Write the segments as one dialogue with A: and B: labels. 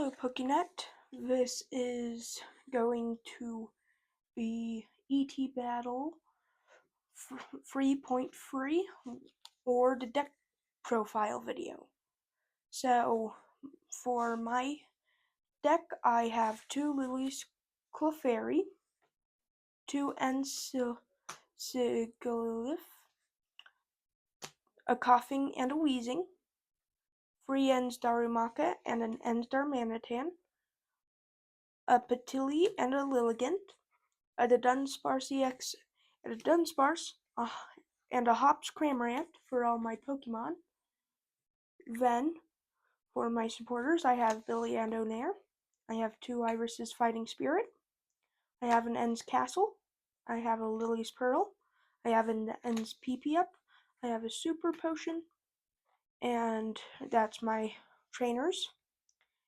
A: Hello, PokeNet. This is going to be ETB-attle 3.3 or the deck profile video. So, for my deck, I have 2 Lily's Clefairy, 2 Ensigilif, a Coughing and a Wheezing, 3 Ensdarumaka and an Ensdarmanitan, a Patili and a Lilligant, a Dunsparce EX and a Dunsparce, and a Hops Cramorant for all my Pokemon. Then, for my supporters, I have Billy and Onair. I have 2 Iris's Fighting Spirit. I have an Ens Castle. I have a Lily's Pearl. I have an Ens PP Up. I have a Super Potion. And that's my trainers.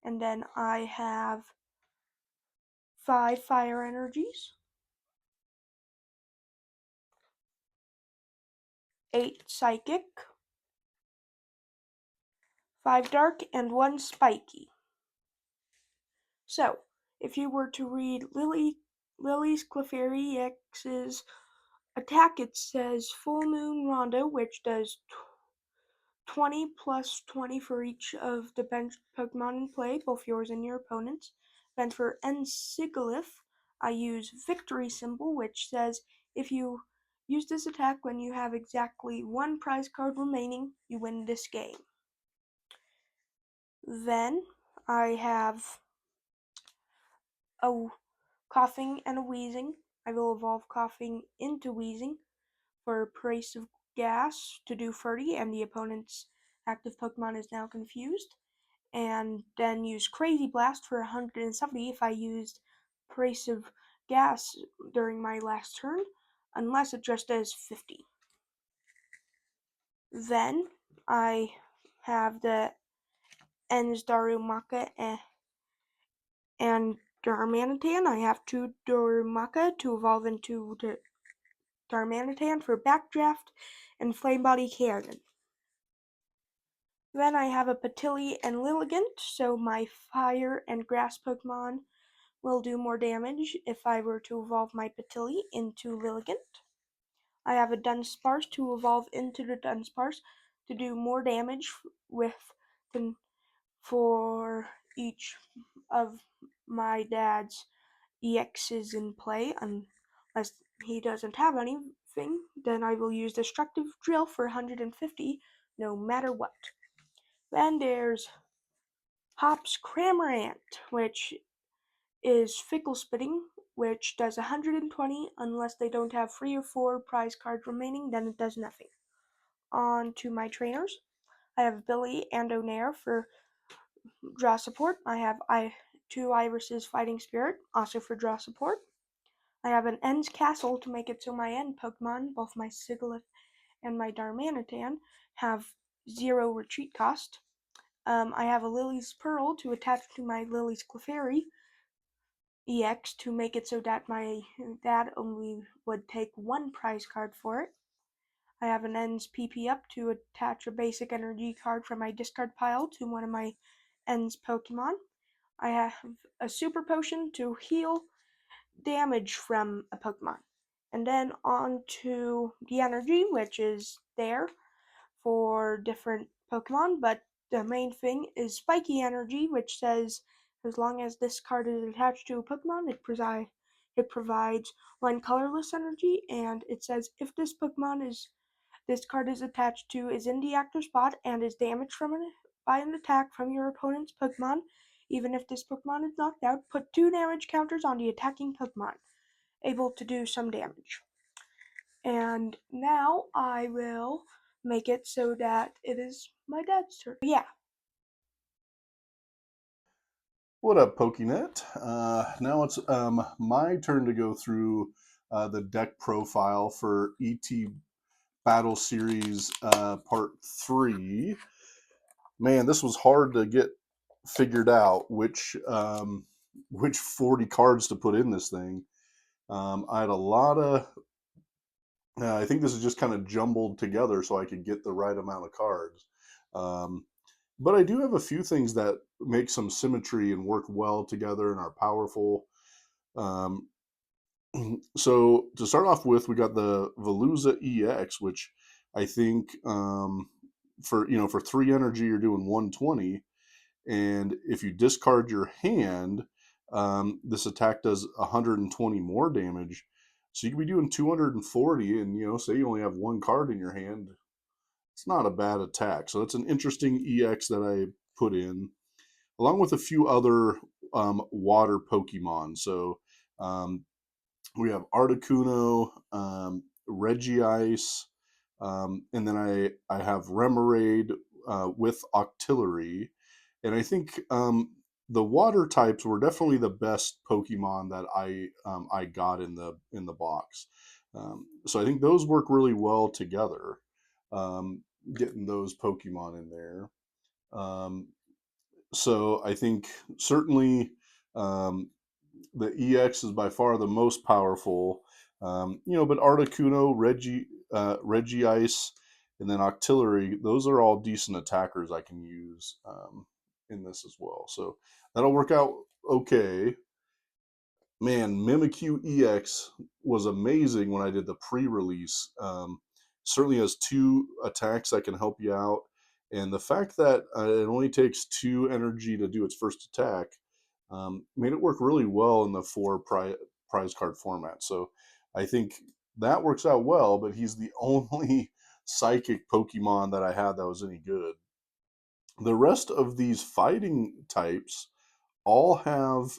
A: And then I have 5 Fire Energies, 8 Psychic, 5 Dark, and 1 Spiky. So, if you were to read Lily's Clefairy EX's attack, it says Full Moon Rondo, which does 20 plus 20 for each of the bench Pokemon in play, both yours and your opponent's. Then for Ensigilif, I use Victory Symbol, which says if you use this attack when you have exactly 1 prize card remaining, you win this game. Then I have a Coughing and a Wheezing. I will evolve Coughing into Wheezing for Abrasive Gas to do 30, and the opponent's active Pokemon is now confused. And then use Crazy Blast for 170 if I used Abrasive Gas during my last turn, unless it just does 50. Then I have the Ensdarumaka and Darmanitan. I have 2 Darumaka to evolve into Darmanitan for Backdraft and Flame Body Cannon. Then I have a Patili and Lilligant, so my Fire and Grass Pokemon will do more damage if I were to evolve my Patili into Lilligant. I have a Dunsparce to evolve into the Dunsparce to do more damage for each of my dad's EXs in play, unless he doesn't have anything. Then I will use Destructive Drill for 150 no matter what. Then there's Hops Cramorant, which is Fickle Spitting, which does 120 unless they don't have 3 or 4 prize cards remaining, then it does nothing. On to my trainers. I have Billy and Onair for draw support. I have 2 Iris's Fighting Spirit, also for draw support. I have an Ens Castle to make it so my end Pokemon, both my Sigilyph and my Darmanitan, have 0 retreat cost. I have a Lily's Pearl to attach to my Lily's Clefairy EX to make it so that my dad only would take 1 prize card for it. I have an Ens PP Up to attach a basic energy card from my discard pile to one of my Ens Pokemon. I have a Super Potion to heal damage from a Pokemon. And then on to the energy, which is there for different Pokemon, but the main thing is Spiky Energy, which says as long as this card is attached to a Pokemon, it provides 1 colorless energy, and it says if this card is attached to is in the active spot and is damaged by an attack from your opponent's Pokemon, even if this Pokemon is knocked out, put 2 damage counters on the attacking Pokemon, able to do some damage. And now I will make it so that it is my dad's turn. Yeah.
B: What up, PokeNet? Now it's my turn to go through the deck profile for ET-battle Series Part 3. Man, this was hard to get figured out which 40 cards to put in this thing. I had a lot of... I think this is just kind of jumbled together so I could get the right amount of cards. but I do have a few things that make some symmetry and work well together and are powerful. Um, so to start off with, we got the Veluza EX, which I think for for 3 energy you're doing 120, and if you discard your hand, this attack does 120 more damage. So you could be doing 240, and say you only have one card in your hand, it's not a bad attack. So that's an interesting EX that I put in, along with a few other water Pokemon. So um, we have Articuno, Regice, and then I have Remoraid with Octillery, and I think the water types were definitely the best Pokemon that I got in the box. So I think those work really well together. Um, Getting those Pokemon in there. Um, so I think certainly um, the EX is by far the most powerful. But Articuno, Regice, and then Octillery, those are all decent attackers I can use in this as well. So that'll work out okay. Man, Mimikyu EX was amazing when I did the pre-release. Certainly has two attacks that can help you out, and the fact that it only takes 2 energy to do its first attack made it work really well in the prize card format. So I think that works out well. But he's the only psychic Pokemon that I had that was any good. The rest of these fighting types all have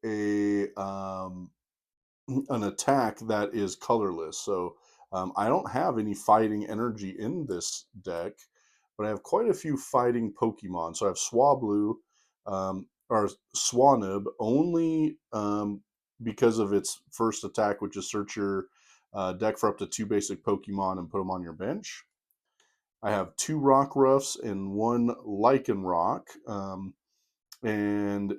B: a an attack that is colorless. So I don't have any fighting energy in this deck, but I have quite a few fighting Pokemon. So I have Swablu or Swanub only because of its first attack, which is search your deck for up to 2 basic Pokemon and put them on your bench. I have 2 Rockruffs and 1 Lycanroc. And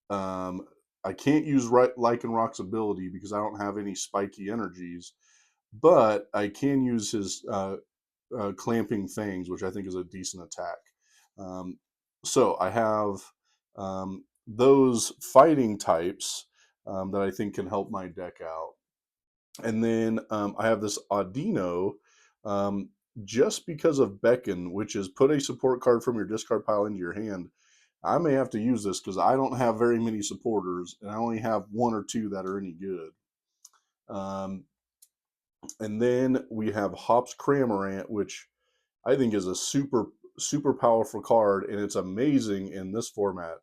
B: um, I can't use Lycanroc's ability because I don't have any spiky energies, but I can use his clamping fangs, which I think is a decent attack. Um, so I have those fighting types that I think can help my deck out. And then I have this Audino um, just because of Beckon, which is put a support card from your discard pile into your hand. I may have to use this because I don't have very many supporters, and I only have 1 or 2 that are any good. Um, and then we have Hops Cramorant, which I think is a super powerful card, and it's amazing in this format.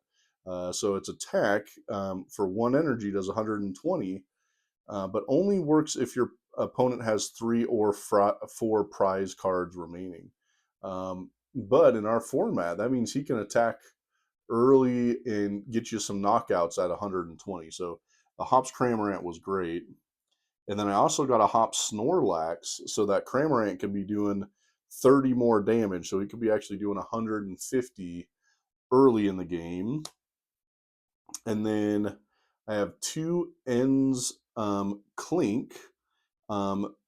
B: So its attack for 1 energy does 120, but only works if your opponent has 3 or 4 prize cards remaining. But in our format, that means he can attack early and get you some knockouts at 120. So the Hops Cramorant was great. And then I also got a Hops Snorlax so that Cramorant can be doing 30 more damage. So he could be actually doing 150 early in the game. And then I have 2 Ends Clink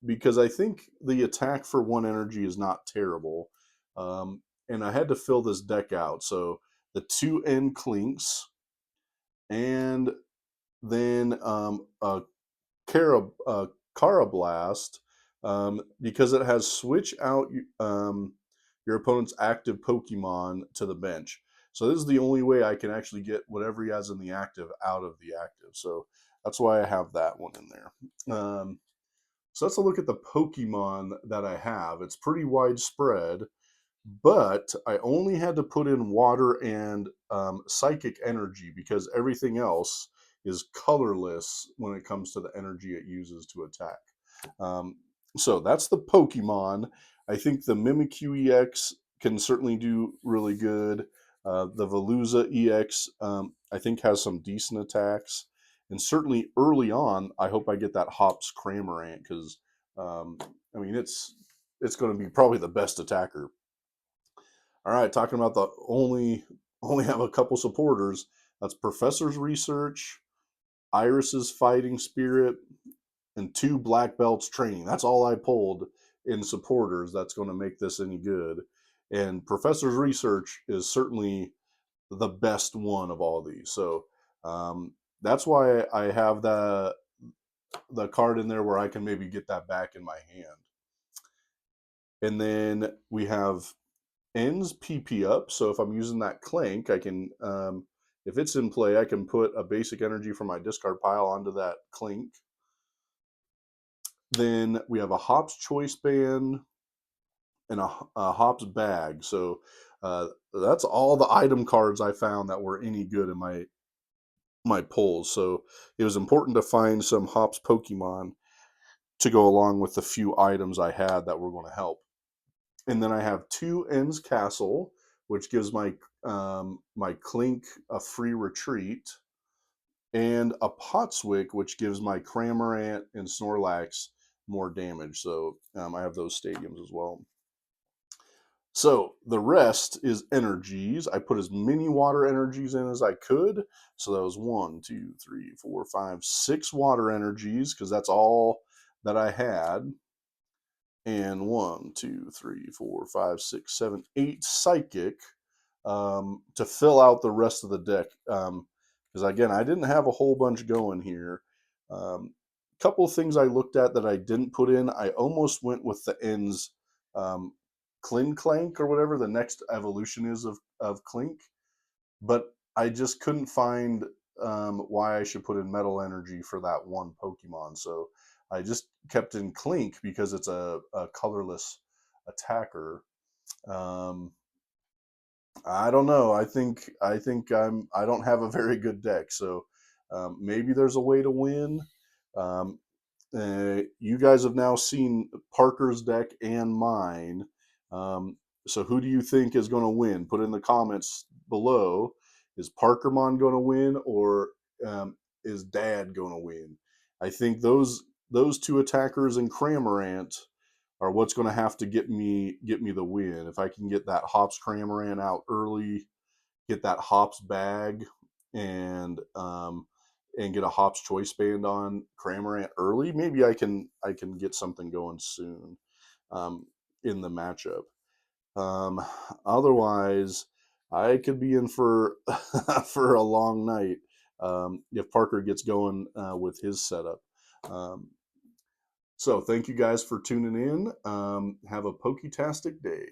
B: because I think the attack for 1 energy is not terrible. And I had to fill this deck out. So the 2 End Clinks and then Carablast because it has switch out your opponent's active Pokemon to the bench. So this is the only way I can actually get whatever he has in the active out of the active. So that's why I have that one in there. So let's look at the Pokemon that I have. It's pretty widespread, but I only had to put in water and psychic energy because everything else is colorless when it comes to the energy it uses to attack. Um, so that's the Pokemon. I think the Mimikyu EX can certainly do really good. The Veluza EX, I think, has some decent attacks. And certainly early on, I hope I get that Hops Cramorant because, um, I mean, it's going to be probably the best attacker. All right, talking about the only have a couple supporters. That's Professor's Research, Iris's Fighting Spirit, and 2 Black Belts Training. That's all I pulled in supporters. That's going to make this any good. And Professor's Research is certainly the best one of all these. So um, that's why I have the card in there where I can maybe get that back in my hand. And then we have ends PP up. So if I'm using that clank, I can, if it's in play, I can put a basic energy from my discard pile onto that clink. Then we have a Hops Choice Band and a Hops Bag. So that's all the item cards I found that were any good in my pulls. So it was important to find some Hops Pokemon to go along with the few items I had that were going to help. And then I have two Ends Castle, which gives my Clink a free retreat, and a Potswick, which gives my Cramorant and Snorlax more damage. So I have those stadiums as well. So the rest is energies. I put as many water energies in as I could. So that was 1, 2, 3, 4, 5, 6 water energies because that's all that I had. And 1, 2, 3, 4, 5, 6, 7, 8 psychic to fill out the rest of the deck. Because again, I didn't have a whole bunch going here. Couple of things I looked at that I didn't put in. I almost went with the ends um, Clank or whatever the next evolution is of Clink, but I just couldn't find why I should put in Metal Energy for that one Pokemon. So I just kept in Clink because it's a colorless attacker. Um, I don't know. I don't have a very good deck, so maybe there's a way to win. Um, you guys have now seen Parker's deck and mine. Um, so who do you think is going to win? Put in the comments below. Is Parkermon going to win, or is Dad going to win? I think those two attackers and Cramorant are what's going to have to get me the win. If I can get that Hops Cramorant out early, get that Hops bag, and get a Hops Choice Band on Cramorant early, maybe I can get something going soon um, in the matchup. Um, Otherwise, I could be in for for a long night if Parker gets going with his setup. Um, so thank you guys for tuning in. Have a poketastic day.